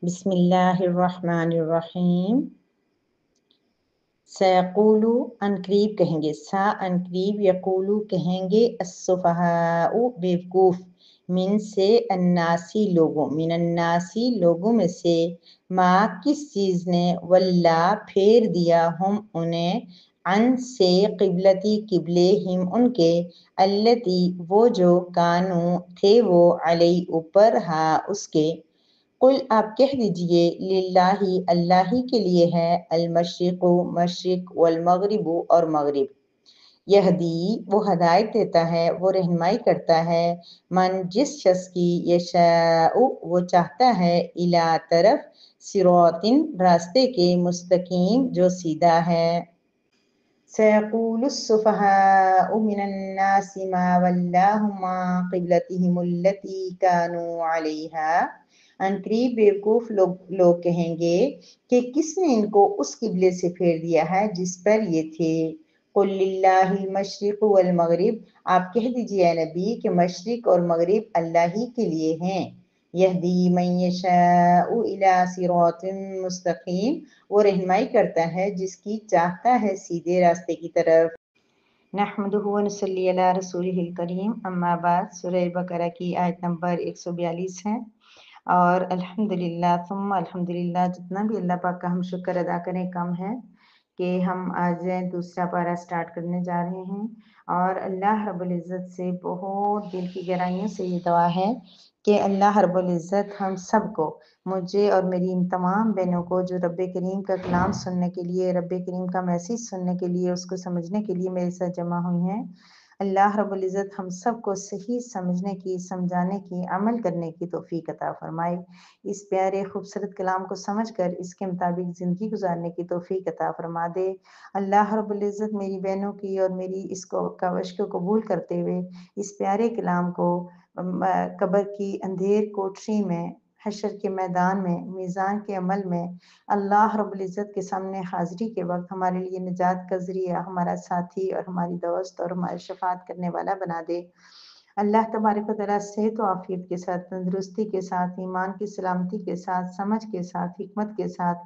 بسم اللہ الرحمن الرحیم۔ سیقولو انقریب کہیں گے، سا انقریب، یقولو کہیں گے، السفہاء بیوقوف، من سے الناسی لوگوں، من الناسی لوگوں میں سے، ما کس چیز نے، ولا پھیر دیا، ہم انہیں، عن سے قبلتی قبلے، ہم ان کے، التی وہ جو، کانو تھے وہ، علی اوپر، ہاں اس کے، قل آپ کہہ دیجئے، للہ اللہ ہی کے لیے ہے، المشرق مشرق، والمغرب اور مغرب، یہدی وہ ہدایت دیتا ہے، وہ رہنمائی کرتا ہے، من جس شخص کی، یشاء وہ چاہتا ہے، الی طرف، صراط راستے کے، مستقیم جو سیدھا ہے۔ سيقول السفهاء من الناس ما ولاهم عن قبلتهم التي كانوا عليها، عنقریب بیوقوف لوگ کہیں گے کہ کس نے ان کو اس قبلے سے پھیر دیا ہے جس پر یہ تھے۔ قل للہ المشرق والمغرب، آپ کہہ دیجئے اے نبی کہ مشرق اور مغرب اللہ ہی کے لیے ہیں۔ یہدی من یشاء الی صراط مستقیم، وہ رہنمائی کرتا ہے جس کی چاہتا ہے سیدھے راستے کی طرف۔ نحمدہ و نصلی علی رسولہ الکریم، اما بعد، سورہ بقرہ کی آیت نمبر 142 ہے، اور الحمدللہ ثم الحمدللہ، جتنا بھی اللہ پاک کا ہم شکر ادا کریں کم ہے کہ ہم آج دوسرا پارہ سٹارٹ کرنے جا رہے ہیں، اور اللہ رب العزت سے بہت دل کی گہرائیوں سے یہ دعا ہے کہ اللہ رب العزت ہم سب کو، مجھے اور میری ان تمام بہنوں کو جو رب کریم کا کلام سننے کے لیے، رب کریم کا میسیج سننے کے لیے، اس کو سمجھنے کے لیے میرے ساتھ جمع ہوئی ہیں، اللہ رب العزت ہم سب کو صحیح سمجھنے کی، سمجھانے کی، عمل کرنے کی توفیق عطا فرمائے، اس پیارے خوبصورت کلام کو سمجھ کر اس کے مطابق زندگی گزارنے کی توفیق عطا فرما دے۔ اللہ رب العزت میری بہنوں کی اور میری اس کاوش کو قبول کرتے ہوئے اس پیارے کلام کو قبر کی اندھیر کوٹری میں، حشر کے میدان میں، میزان کے عمل میں، اللہ رب العزت کے سامنے حاضری کے وقت ہمارے لیے نجات کا ذریعہ، ہمارا ساتھی اور ہماری دوست اور ہماری شفاعت کرنے والا بنا دے۔ اللہ تبارک و تعالیٰ صحت و عافیت کے ساتھ، تندرستی کے ساتھ، ایمان کی سلامتی کے ساتھ، سمجھ کے ساتھ، حکمت کے ساتھ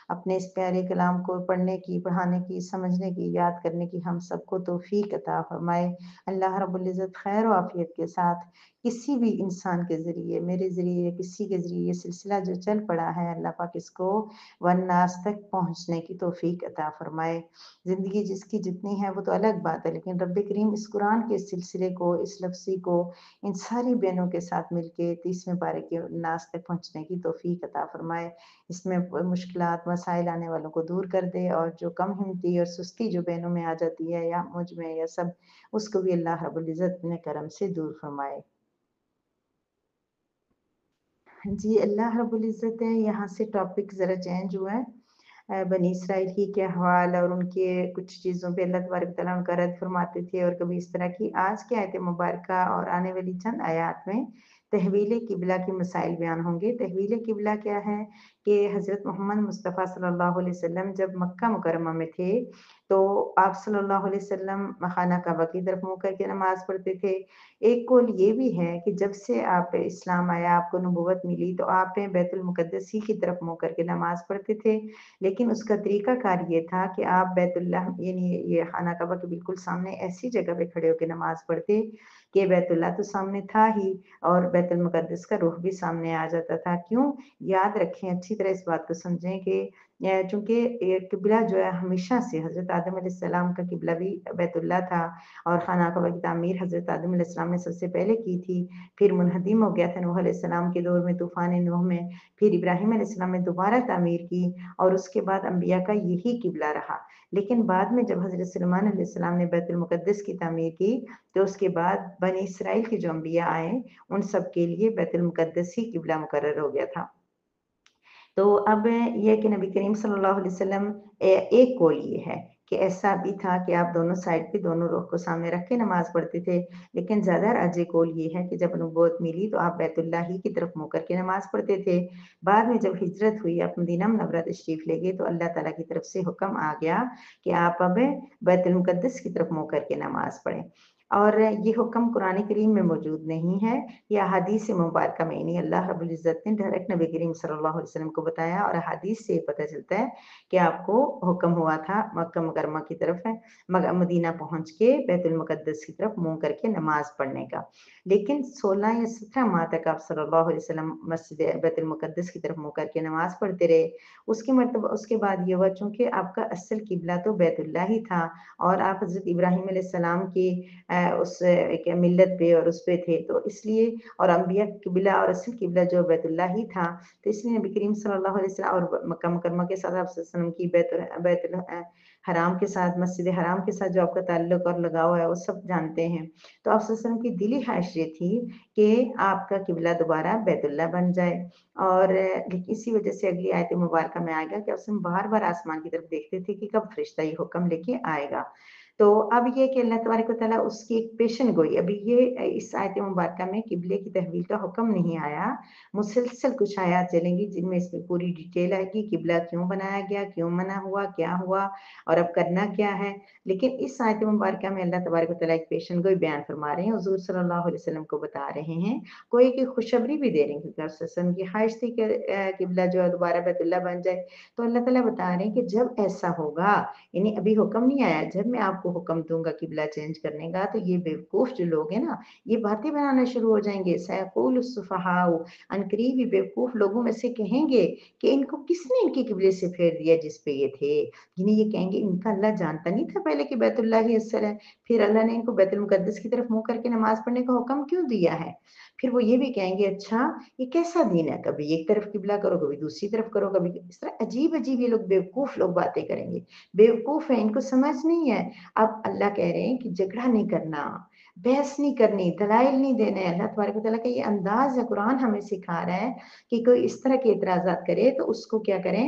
اپنے اس پیارے کلام کو پڑھنے کی، پڑھانے کی، سمجھنے کی، یاد کرنے کی ہم سب کو توفیق عطا فرمائے۔ اللہ رب العزت خیر و عافیت کے ساتھ کسی بھی انسان کے ذریعے، میرے ذریعے، کسی کے ذریعے یہ سلسلہ جو چل پڑا ہے، اللہ پاک اس کو والناس تک پہنچنے کی توفیق عطا فرمائے۔ زندگی جس کی جتنی ہے وہ تو الگ بات ہے، لیکن رب کریم اس قرآن کے سلسلے کو، اس لفظی کو ان ساری بہنوں کے ساتھ مل کے 30ویں پارے کے ناس تک پہنچنے کی توفیق عطا فرمائے، اس میں مشکلات، مسائل آنے والوں کو دور کر دے، اور جو کم ہمتی اور سستی جو بہنوں میں آ جاتی ہے، یا مجھ میں یا سب، اس کو بھی اللہ رب العزت اپنے کرم سے دور فرمائے۔ جی، اللہ رب العزت ہے، یہاں سے ٹاپک ذرا چینج ہوا ہے، بنی اسرائیل کی کے احوال اور ان کے کچھ چیزوں پہ اللہ تبارک تعالیٰ ان کا رد فرماتے تھے، اور کبھی اس طرح کی۔ آج کی آیت مبارکہ اور آنے والی چند آیات میں تحویل قبلہ کے مسائل بیان ہوں گے۔ تحویل قبلہ کیا ہے کہ حضرت محمد مصطفیٰ صلی اللہ علیہ وسلم جب مکہ مکرمہ میں تھے تو آپ صلی اللہ علیہ وسلم خانہ کعبہ کی طرف منہ کر کے نماز پڑھتے تھے۔ ایک قول یہ بھی ہے کہ جب سے آپ اسلام آیا، آپ کو نبوت ملی، تو آپ بیت المقدس ہی کی طرف منہ کر کے نماز پڑھتے تھے، لیکن اس کا طریقہ کار یہ تھا کہ آپ بیت اللہ، یعنی یہ خانہ کعبہ کے بالکل سامنے ایسی جگہ پہ کھڑے ہو کے نماز پڑھتے کہ بیت اللہ تو سامنے تھا ہی، اور بیت المقدس کا رخ بھی سامنے آ جاتا تھا۔ کیوں؟ یاد رکھیں، اچھی طرح اس بات کو سمجھیں کہ چونکہ قبلہ جو ہے ہمیشہ سے حضرت آدم علیہ السلام کا قبلہ بھی بیت اللہ تھا، اور خانہ کعبہ کی تعمیر حضرت آدم علیہ السلام نے سب سے پہلے کی تھی، پھر منہدم ہو گیا تھا نوح علیہ السلام کے دور میں، طوفان نوح میں، پھر ابراہیم علیہ السلام نے دوبارہ تعمیر کی، اور اس کے بعد انبیاء کا یہی قبلہ رہا۔ لیکن بعد میں جب حضرت سلیمان علیہ السلام نے بیت المقدس کی تعمیر کی، تو اس کے بعد بنی اسرائیل کے جو انبیاء آئے ان سب کے لیے بیت المقدس ہی قبلہ مقرر ہو گیا تھا۔ تو اب یہ کہ نبی کریم صلی اللہ علیہ وسلم، ایک قول یہ ہے کہ ایسا بھی تھا کہ آپ دونوں سائڈ پہ دونوں رخ کو سامنے رکھ کے نماز پڑھتے تھے، لیکن زیادہ راجح قول یہ ہے کہ جب نبوت ملی تو آپ بیت اللہ ہی کی طرف منہ کر کے نماز پڑھتے تھے۔ بعد میں جب ہجرت ہوئی، آپ مدینہ منورہ تشریف لے گئے، تو اللہ تعالیٰ کی طرف سے حکم آ گیا کہ آپ اب بیت المقدس کی طرف منہ کر کے نماز پڑھیں۔ اور یہ حکم قرآن کریم میں موجود نہیں ہے، یہ احادیث مبارکہ میں نہیں، اللہ رب العزت نے ڈائریکٹ نبی کریم صلی اللہ علیہ وسلم کو بتایا، اور احادیث سے یہ پتہ چلتا ہے کہ آپ کو حکم ہوا تھا مکہ مکرمہ کی طرف ہے، مدینہ پہنچ کے بیت المقدس کی طرف منہ کر کے نماز پڑھنے کا، لیکن 16 یا 17 ماہ تک آپ صلی اللہ علیہ وسلم مسجد بیت المقدس کی طرف منہ کر کے نماز پڑھتے رہے۔ اس کے بعد یہ ہوا، چونکہ آپ کا اصل قبلہ تو بیت اللہ ہی تھا، اور آپ حضرت ابراہیم علیہ السلام کی اس ایک ملت پہ اور اس پہ تھے، تو اس لیے، اور انبیاء قبلہ اور اصل قبلہ جو بیت اللہ ہی تھا، تو اس لیے نبی کریم صلی اللہ علیہ وسلم اور مکہ مکرمہ کے ساتھ آپ صلی اللہ علیہ وسلم کی بیت حرام کے ساتھ، مسجد حرام کے ساتھ جو آپ کا تعلق اور لگاؤ ہے وہ سب جانتے ہیں، تو آپ صلی اللہ علیہ وسلم کی دلی خواہش یہ تھی کہ آپ کا قبلہ دوبارہ بیت اللہ بن جائے، اور اسی وجہ سے اگلی آیت مبارکہ میں آئے گا کہ آپ بار بار آسمان کی طرف دیکھتے تھے کہ کب فرشتہ یہ حکم لے کے آئے گا۔ تو اب یہ کہ اللہ تبارک و تعالیٰ اس کی ایک پیشن گوئی، ابھی یہ اس آیت مبارکہ میں قبلے کی تحویل کا حکم نہیں آیا، مسلسل کچھ آیات چلیں گی جن میں اس میں پوری ڈیٹیل آئے گی، قبلہ کیوں بنایا گیا، کیوں منع ہوا، کیا ہوا، اور اب کرنا کیا ہے، لیکن اس آیت مبارکہ میں اللہ تبارک و تعالیٰ ایک پیشن گوئی بیان فرما رہے ہیں، حضور صلی اللہ علیہ وسلم کو بتا رہے ہیں، کوئی کی خوشخبری بھی دے رہے ہیں، کیونکہ صلی اللہ علیہ وسلم کی خواہش تھی کہ قبلہ جو ہے دوبارہ بیت اللہ بن جائے، تو اللہ تعالیٰ بتا رہے ہیں کہ جب ایسا ہوگا، یعنی ابھی حکم نہیں آیا، جب میں آپ کو حکم دوں گا قبلہ چینج کرنے کا، تو یہ بیوقوف جو لوگ ہیں نا، یہ باتیں بنانا شروع ہو جائیں گے، سیقول السفہاء، عنقریب یہ بیوقوف لوگوں میں سے کہیں گے کہ ان کو کس نے ان کے قبلے سے پھیر دیا جس پہ یہ تھے، یعنی یہ کہیں گے ان کا اللہ جانتا نہیں تھا پہلے کہ بیت اللہ ہی اصل ہے، پھر اللہ نے ان کو بیت المقدس کی طرف منہ کر کے نماز پڑھنے کا حکم کیوں دیا ہے، پھر وہ یہ بھی کہیں گے اچھا یہ کیسا دین ہے، کبھی ایک طرف قبلہ کرو، کبھی دوسری طرف کرو، کبھی اس طرح عجیب عجیب یہ لوگ بیوقوف لوگ باتیں کریں گے، بیوقوف ہیں، ان کو سمجھ نہیں ہے۔ اب اللہ کہہ رہے ہیں کہ جھگڑا نہیں کرنا، بحث نہیں کرنی، دلائل نہیں دینے، اللہ تبارک و تعالیٰ کا یہ انداز ہے، قرآن ہمیں سکھا رہا ہے کہ کوئی اس طرح کے اعتراضات کرے تو اس کو کیا کریں،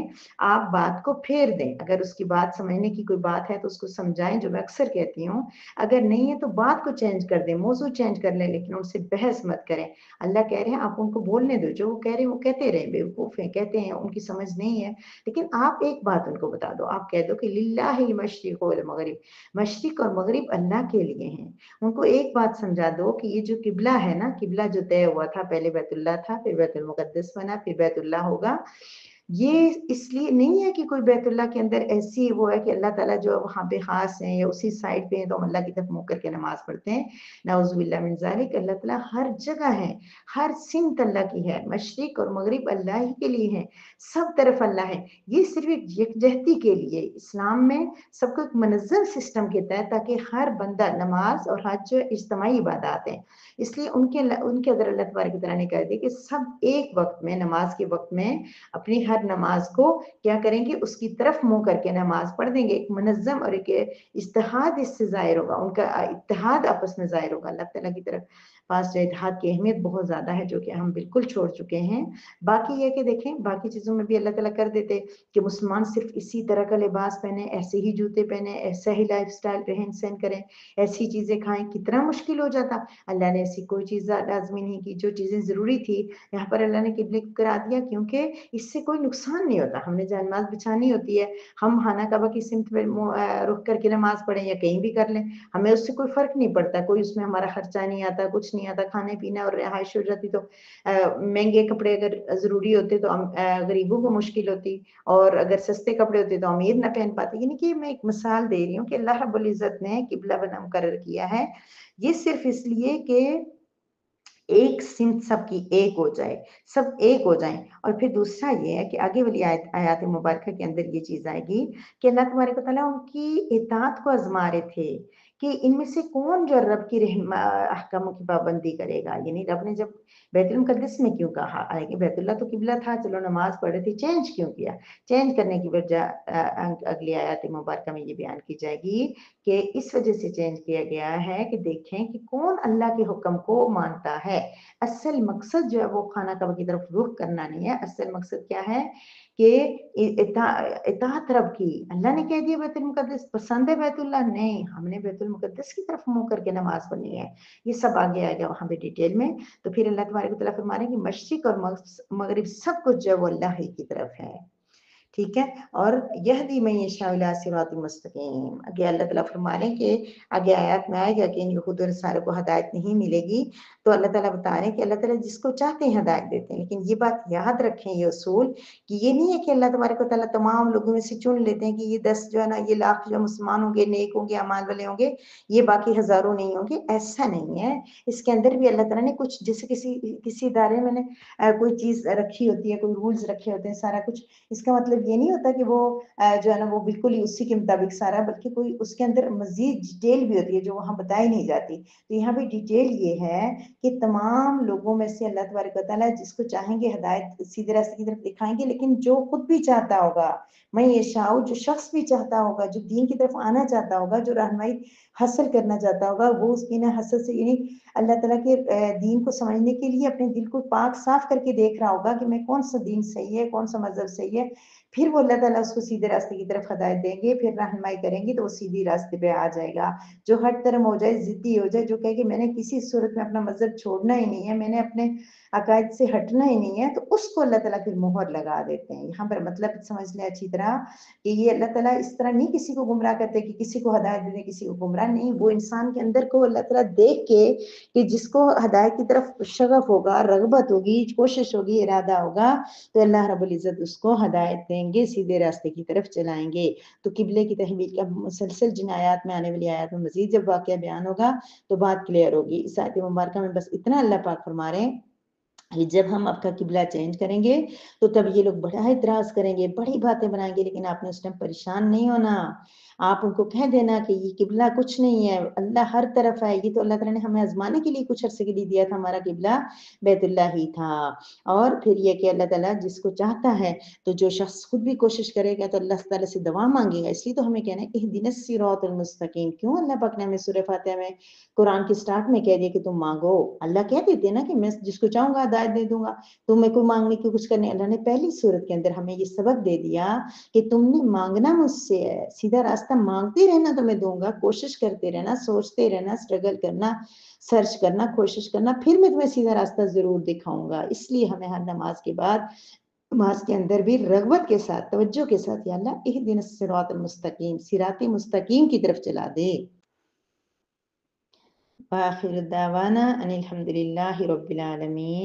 آپ بات کو پھیر دیں، اگر اس کی بات سمجھنے کی کوئی بات ہے تو اس کو سمجھائیں، جو میں اکثر کہتی ہوں، اگر نہیں ہے تو بات کو چینج کر دیں، موضوع چینج کر لیں، لیکن ان سے بحث مت کریں۔ اللہ کہہ رہے ہیں آپ ان کو بولنے دو، جو وہ کہہ رہے ہیں وہ کہتے رہیں، بیوقوف ہیں، کہتے ہیں، ان کی سمجھ نہیں ہے، لیکن آپ ایک بات ان کو بتا دو، آپ کہہ دو کہ للہ المشرق والمغرب، مشرق اور مغرب اللہ کے لیے ہیں، ان کو ایک بات سمجھا دو کہ یہ جو قبلہ ہے نا، قبلہ جو طے ہوا تھا، پہلے بیت اللہ تھا، پھر بیت المقدس بنا، پھر بیت اللہ ہوگا، یہ اس لیے نہیں ہے کہ کوئی بیت اللہ کے اندر ایسی وہ ہے کہ اللہ تعالیٰ جو وہاں پہ خاص ہیں یا اسی سائڈ پہ ہیں تو ہم اللہ کی طرف منہ کر کے نماز پڑھتے ہیں، نعوذ باللہ من ذالک، اللہ تعالیٰ ہر جگہ ہے، ہر سمت اللہ کی ہے، مشرق اور مغرب اللہ ہی کے لیے ہے، سب طرف اللہ ہے، یہ صرف ایک یکجہتی کے لیے، اسلام میں سب کو ایک منظم سسٹم کے تحت، تاکہ ہر بندہ، نماز اور حج جو اجتماعی عبادات ہیں، اس لیے ان کے اگر اللہ تبارک و تعالیٰ نے کہہ دیا کہ سب ایک وقت میں، نماز کے وقت میں اپنی ہر نماز کو کیا کریں گے، اس کی طرف منہ کر کے نماز پڑھ دیں گے، ایک منظم اور ایک اتحاد اس سے ظاہر ہوگا، ان کا اتحاد آپس میں ظاہر ہوگا، اللہ تعالیٰ کی طرف پاس جو اتحاد کی اہمیت بہت زیادہ ہے، جو کہ ہم بالکل چھوڑ چکے ہیں۔ باقی یہ کہ دیکھیں باقی چیزوں میں بھی اللہ تعالیٰ کر دیتے کہ مسلمان صرف اسی طرح کا لباس پہنے، ایسے ہی جوتے پہنے، ایسا ہی لائف سٹائل رہن سہن کریں، ایسی چیزیں کھائیں، کتنا مشکل ہو جاتا، اللہ نے ایسی کوئی چیز لازمی نہیں کی، جو چیزیں ضروری تھی یہاں پر اللہ نے قبلے کو کرا دیا، کیونکہ اس سے کوئی نقصان نہیں ہوتا، ہم نے جہاں نماز بچھانی ہوتی ہے، ہم خانہ کعبہ کی سمت میں رخ کر کے نماز پڑھیں یا کہیں بھی کر لیں، ہمیں اس سے کوئی فرق نہیں پڑتا، کوئی اس میں ہمارا خرچہ نہیں آتا، کچھ نہیں آتا، کھانے پینا اور رہائش ہو جاتی، تو مہنگے کپڑے اگر ضروری ہوتے تو غریبوں کو مشکل ہوتی، اور اگر سستے کپڑے ہوتے تو امیر نہ پہن پاتے، یعنی کہ میں ایک مثال دے رہی ہوں کہ اللہ رب العزت نے قبلہ بنا مقرر کیا ہے، یہ صرف اس لیے کہ ایک سمت سب کی ایک ہو جائے، سب ایک ہو جائیں، اور پھر دوسرا یہ ہے کہ آگے والی آیات مبارکہ کے اندر یہ چیز آئے گی کہ اللہ تبارک و تعالیٰ ان کی اطاعت کو آزما رہے تھے کہ ان میں سے کون جو رب کی احکاموں کی پابندی کرے گا، یعنی رب نے جب بیت المقدس میں کیوں کہا، کہ بیت اللہ تو قبلہ تھا، چلو نماز پڑھ رہے تھے، چینج کیوں کیا، چینج کرنے کی وجہ اگلی آیات مبارکہ میں یہ بیان کی جائے گی کہ اس وجہ سے چینج کیا گیا ہے کہ دیکھیں کہ کون اللہ کے حکم کو مانتا ہے، اصل مقصد جو ہے وہ خانہ کعبہ کی طرف رخ کرنا نہیں ہے، اصل مقصد کیا ہے کہ اطاعت رب کی، اللہ نے کہہ دیا بیت المقدس پسند ہے، بیت اللہ نہیں، ہم نے بیت المقدس کی طرف منہ کر کے نماز پڑھنی ہے، یہ سب آگے آئے گا وہاں پہ ڈیٹیل میں، تو پھر اللہ تبارک و تعالیٰ فرما رہے ہیں کہ مشرق اور مغرب سب کچھ جو ہے وہ اللہ ہی کی طرف ہے، ٹھیک ہے. اور یہدی من یشاء الی صراط مستقیم، آگے اللہ تعالیٰ فرما رہے ہیں کہ آگے آیات میں آئے گا کہ ان یہود و نصارہ کو ہدایت نہیں ملے گی، تو اللہ تعالیٰ بتا رہے ہیں کہ اللہ تعالیٰ جس کو چاہتے ہیں ہدایت دیتے ہیں. لیکن یہ بات یاد رکھیں، یہ اصول، کہ یہ نہیں ہے کہ اللہ تبارک و تعالیٰ تمام لوگوں میں سے چن لیتے ہیں کہ یہ 10 جو ہے نا، یہ لاکھ جو مسلمان ہوں گے، نیک ہوں گے، اعمال والے ہوں گے، یہ باقی ہزاروں نہیں ہوں گے. ایسا نہیں ہے. اس کے اندر بھی اللہ تعالیٰ نے کچھ، جیسے کسی ادارے میں نے کوئی چیز رکھی ہوتی ہے، کوئی رولز رکھے ہوتے ہیں، سارا کچھ، اس کا مطلب یہ نہیں ہوتا کہ وہ جو ہے نا وہ بالکل ہی اسی کے مطابق سارا، بلکہ کوئی اس کے اندر مزید ڈیٹیل بھی ہوتی ہے جو وہاں بتائی نہیں جاتی. تو یہاں بھی ڈیٹیل یہ ہے کہ تمام لوگوں میں سے اللہ تبارک و تعالیٰ جس کو چاہیں گے ہدایت سیدھے راستے کی طرف دکھائیں گے، لیکن جو خود بھی چاہتا ہوگا، میں یہ شاؤ، جو شخص بھی چاہتا ہوگا، جو دین کی طرف آنا چاہتا ہوگا، جو رہنمائی حاصل کرنا چاہتا ہوگا، وہ اس بنا حسد سے، یعنی اللہ تعالیٰ کے دین کو سمجھنے کے لیے اپنے دل کو پاک صاف کر کے دیکھ رہا ہوگا کہ میں کون سا دین صحیح ہے، کون سا مذہب صحیح ہے. پھر وہ اللہ تعالیٰ اس کو سیدھے راستے کی طرف ہدایت دیں گے، پھر رہنمائی کریں گے تو وہ سیدھی راستے پہ آ جائے گا. جو ہٹ طرف ہو جائے، ضدی ہو جائے، جو کہے کہ میں نے کسی صورت میں اپنا مذہب چھوڑنا ہی نہیں ہے، میں نے اپنے عقائد سے ہٹنا ہی نہیں ہے، تو اس کو اللہ تعالیٰ پھر مہر لگا دیتے ہیں. یہاں پر مطلب سمجھ لیں اچھی طرح کہ یہ اللہ تعالیٰ اس طرح نہیں کسی کو گمراہ کرتے کہ کسی کو ہدایت دے دیں کسی کو گمراہ نہیں. وہ انسان کے اندر کو اللہ تعالیٰ دیکھ کے کہ جس کو ہدایت کی طرف شغف ہوگا، رغبت ہوگی، کوشش ہوگی، ارادہ ہوگا، تو اللہ رب العزت اس کو ہدایت دیں گے، سیدھے راستے کی طرف چلائیں گے. تو قبلے کی تحویل کا مسلسل جن آیات میں، آنے والی آیات میں مزید جب واقعہ بیان ہوگا تو بات کلیئر ہوگی. اس آیت مبارکہ میں بس اتنا اللہ پاک فرما رہے ہیں کہ جب ہم آپ کا قبلہ چینج کریں گے تو تب یہ لوگ بڑا اعتراض کریں گے، بڑی باتیں بنائیں گے، لیکن آپ نے اس ٹائم پریشان نہیں ہونا. آپ ان کو کہہ دینا کہ یہ قبلہ کچھ نہیں ہے، اللہ ہر طرف ہے. یہ تو اللہ تعالیٰ نے ہمیں آزمانے کے لیے کچھ عرصے کے لیے دیا تھا، ہمارا قبلہ بیت اللہ ہی تھا. اور پھر یہ کہ اللہ تعالیٰ جس کو چاہتا ہے، تو جو شخص خود بھی کوشش کرے گا تو اللہ تعالیٰ سے دعا مانگے گا. اس لیے تو ہمیں کہنا ہے اہدنا الصراط المستقیم. کیوں اللہ پاک نے ہمیں سورہ فاتحہ میں قرآن کی سٹارٹ میں کہہ دیا کہ تم مانگو. اللہ کہہ دیتے ہیں نا کہ میں جس کو چاہوں گا ہدایت دے دوں گا، تمہیں کوئی مانگنے کی کچھ کرنے. اللہ نے پہلی صورت کے اندر ہمیں یہ سبق دے دیا کہ تم نے مانگنا مجھ سے ہے، سیدھا راستہ مانگتے رہنا تو میں دوں گا، کوشش کرتے رہنا، سوچتے رہنا، اسٹرگل کرنا، سرچ کرنا، کوشش کرنا، پھر میں تمہیں سیدھا راستہ ضرور دکھاؤں گا. اس لیے ہمیں ہر نماز کے بعد، نماز کے اندر بھی رغبت کے ساتھ، توجہ کے ساتھ، یا اللہ اہدنا الصراط المستقیم، صراط مستقیم کی طرف چلا دے. وآخر دعوانا ان الحمد للہ رب العالمین.